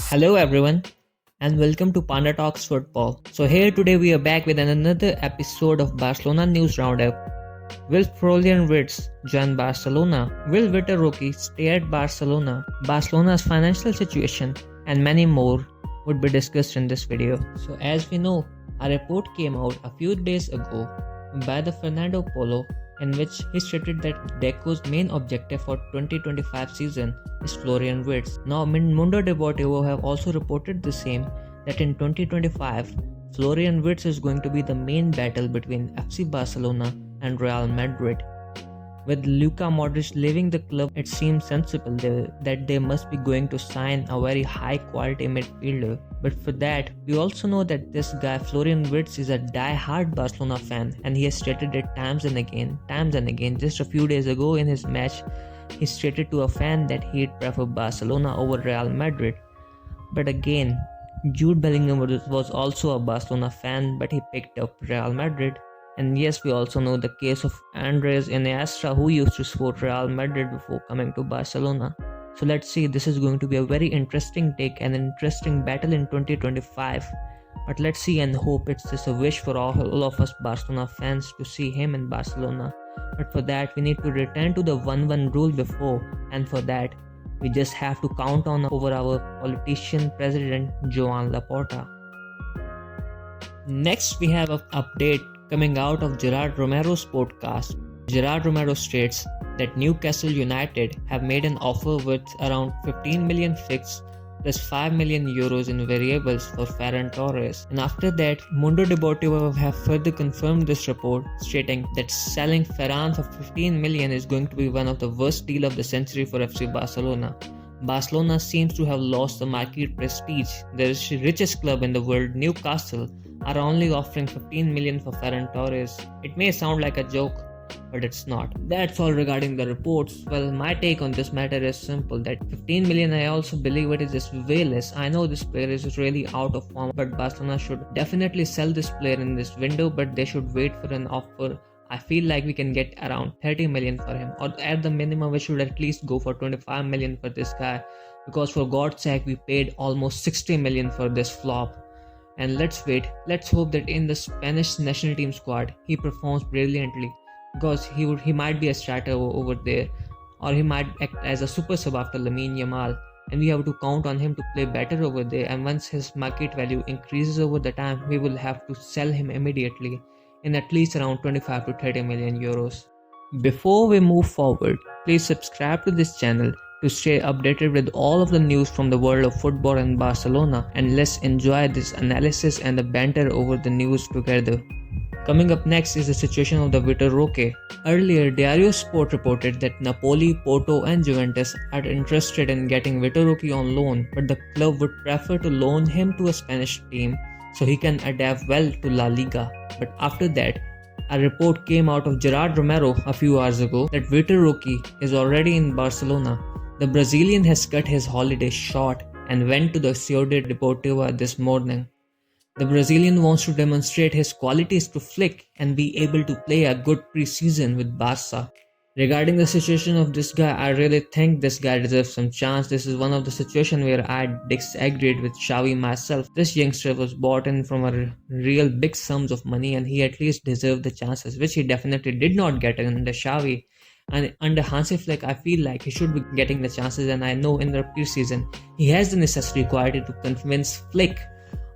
Hello everyone and welcome to Panda Talks Football. So here today we are back with another episode of Barcelona News Roundup. Will Florian Wirtz join Barcelona? Will Vitor Roque stay at Barcelona? Barcelona's financial situation and many more would be discussed in this video. So as we know, a report came out a few days ago by the Fernando Polo in which he stated that Deco's main objective for 2025 season is Florian Wirtz. Now Mundo Deportivo have also reported the same, that in 2025 Florian Wirtz is going to be the main battle between FC Barcelona and Real Madrid. With Luka Modric leaving the club, it seems sensible that they must be going to sign a very high quality midfielder. But for that, we also know that this guy Florian Wirtz is a die-hard Barcelona fan, and he has stated it times and again. Just a few days ago in his match, he stated to a fan that he'd prefer Barcelona over Real Madrid. But again, Jude Bellingham was also a Barcelona fan, but he picked up Real Madrid. And yes, we also know the case of Andres Iniesta, who used to support Real Madrid before coming to Barcelona. So let's see, this is going to be a very interesting take and an interesting battle in 2025. But let's see and hope it's just a wish for all of us Barcelona fans to see him in Barcelona. But for that, we need to return to the 1-1 rule before, and for that, we just have to count on over our politician president Joan Laporta. Next, we have an update coming out of Gerard Romero's podcast. Gerard Romero states that Newcastle United have made an offer worth around 15 million fixed plus 5 million euros in variables for Ferran Torres. And after that, Mundo Deportivo have further confirmed this report, stating that selling Ferran for 15 million is going to be one of the worst deals of the century for FC Barcelona. Barcelona seems to have lost the market prestige. The richest club in the world, Newcastle, are only offering 15 million for Ferran Torres. It may sound like a joke, but it's not. That's all regarding the reports. Well, my take on this matter is simple, that 15 million, I also believe it is just way less. I know this player is really out of form, but Barcelona should definitely sell this player in this window, but they should wait for an offer. I feel like we can get around 30 million for him, or at the minimum we should at least go for 25 million for this guy, because for God's sake we paid almost 60 million for this flop. And let's hope that in the Spanish national team squad he performs brilliantly, because he might be a starter over there, or he might act as a super sub after Lamine Yamal, and we have to count on him to play better over there. And once his market value increases over the time, we will have to sell him immediately in at least around 25 to 30 million euros. Before we move forward, please subscribe to this channel to stay updated with all of the news from the world of football and Barcelona, and let's enjoy this analysis and the banter over the news together. Coming up next is the situation of the Vitor Roque. Earlier, Diario Sport reported that Napoli, Porto and Juventus are interested in getting Vitor Roque on loan, but the club would prefer to loan him to a Spanish team so he can adapt well to La Liga. But after that, a report came out of Gerard Romero a few hours ago that Vitor Roque is already in Barcelona. The Brazilian has cut his holiday short and went to the Ciudad Deportiva this morning. The Brazilian wants to demonstrate his qualities to Flick and be able to play a good pre-season with Barca. Regarding the situation of this guy, I really think this guy deserves some chance. This is one of the situations where I disagreed with Xavi myself. This youngster was bought in from a real big sums of money, and he at least deserved the chances, which he definitely did not get under Xavi. And under Hansi Flick, I feel like he should be getting the chances, and I know in the pre-season he has the necessary quality to convince Flick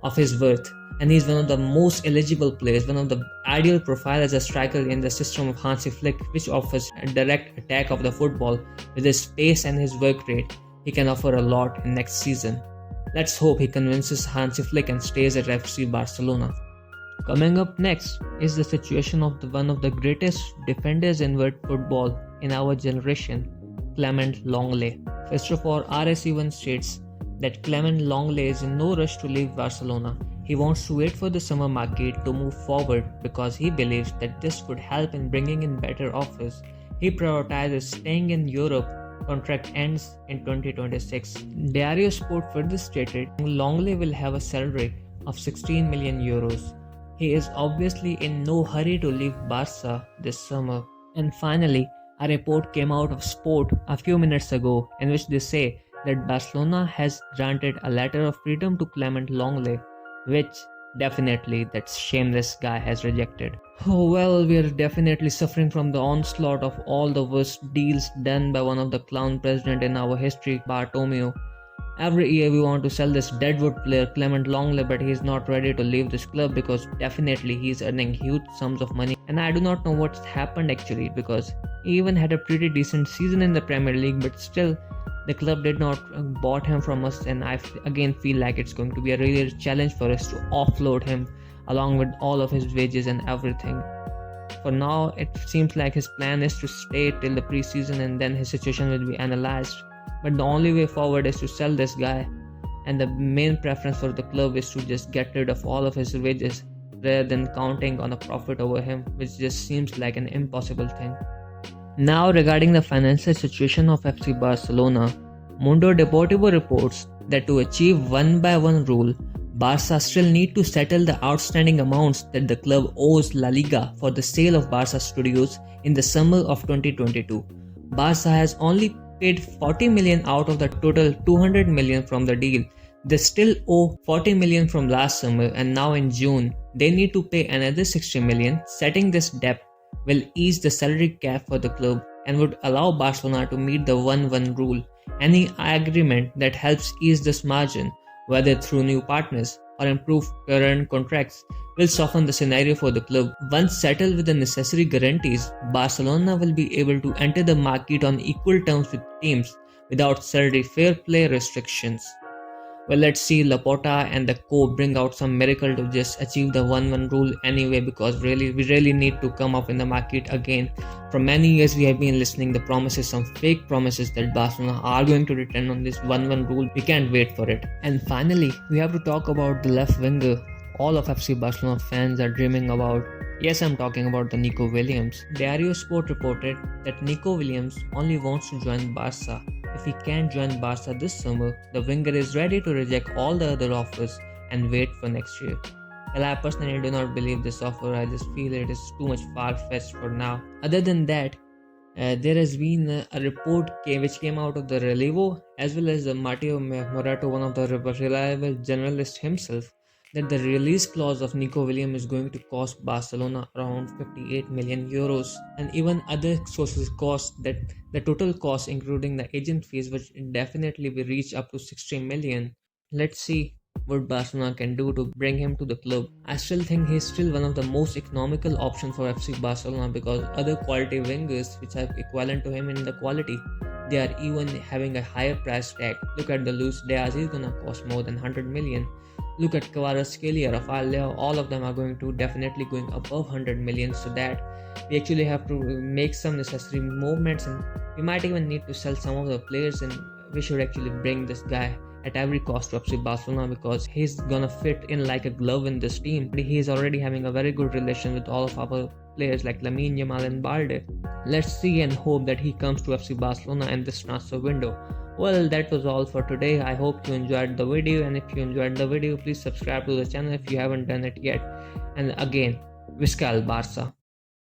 of his worth. And he's one of the most eligible players, one of the ideal profile as a striker in the system of Hansi Flick, which offers a direct attack of the football. With his pace and his work rate, he can offer a lot in next season. Let's hope he convinces Hansi Flick and stays at FC Barcelona. Coming up next is the situation of one of the greatest defenders in world football in our generation, Clement Lenglet. First of all, RSE1 states that Clement Lenglet is in no rush to leave Barcelona. He wants to wait for the summer market to move forward because he believes that this could help in bringing in better offers. He prioritizes staying in Europe. Contract ends in 2026. Diario Sport further stated Lenglet will have a salary of 16 million euros. He is obviously in no hurry to leave Barca this summer. And finally, a report came out of Sport a few minutes ago in which they say that Barcelona has granted a letter of freedom to Clement Longley, which definitely that shameless guy has rejected. Oh well, we are definitely suffering from the onslaught of all the worst deals done by one of the clown president in our history, Bartomeu. Every year we want to sell this deadwood player Clement Longley, but he is not ready to leave this club because definitely he is earning huge sums of money. And I do not know what's happened actually, because he even had a pretty decent season in the Premier League, but still the club did not bought him from us, and again feel like it's going to be a really challenge for us to offload him along with all of his wages and everything. For now, it seems like his plan is to stay till the preseason and then his situation will be analyzed. But the only way forward is to sell this guy, and the main preference for the club is to just get rid of all of his wages rather than counting on a profit over him, which just seems like an impossible thing. Now, regarding the financial situation of FC Barcelona, Mundo Deportivo reports that to achieve 1-by-1 rule, Barca still need to settle the outstanding amounts that the club owes La Liga for the sale of Barca studios in the summer of 2022. Barca has only paid 40 million out of the total 200 million from the deal. They still owe 40 million from last summer, and now in June, they need to pay another 60 million. Setting this debt will ease the salary cap for the club and would allow Barcelona to meet the 1-1 rule. Any agreement that helps ease this margin, whether through new partners or improve current contracts, will soften the scenario for the club. Once settled with the necessary guarantees, Barcelona will be able to enter the market on equal terms with teams without salary fair play restrictions. Well, let's see Laporta and the co bring out some miracle to just achieve the 1-1 rule anyway, because we really need to come up in the market again. For many years we have been listening the promises, some fake promises that Barcelona are going to return on this 1-1 rule. We can't wait for it. And finally, we have to talk about the left winger all of FC Barcelona fans are dreaming about. Yes, I'm talking about the Nico Williams. Diario Sport reported that Nico Williams only wants to join Barca. If he can't join Barca this summer, the winger is ready to reject all the other offers and wait for next year. Well, I personally do not believe this offer. I just feel it is too much far-fetched for now. Other than that, there has been a report which came out of the Relevo as well as the Matteo Morato, one of the reliable journalists himself, that the release clause of Nico Williams is going to cost Barcelona around 58 million euros, and even other sources cost that the total cost including the agent fees which definitely will reach up to 60 million. Let's see what Barcelona can do to bring him to the club. I still think he's still one of the most economical options for FC Barcelona, because other quality wingers which are equivalent to him in the quality, they are even having a higher price tag. Look at the Luis Diaz, he's gonna cost more than 100 million. Look at Kvaratskhelia, Rafael Leao, all of them are going to definitely going above 100 million, so that we actually have to make some necessary movements, and we might even need to sell some of the players, and we should actually bring this guy at every cost to FC Barcelona, because he's gonna fit in like a glove in this team. He is already having a very good relation with all of our players like Lamine Yamal and Balde. Let's see and hope that he comes to FC Barcelona in this transfer window. Well, that was all for today. I hope you enjoyed the video, and if you enjoyed the video, please subscribe to the channel if you haven't done it yet. And again, Visca el Barça.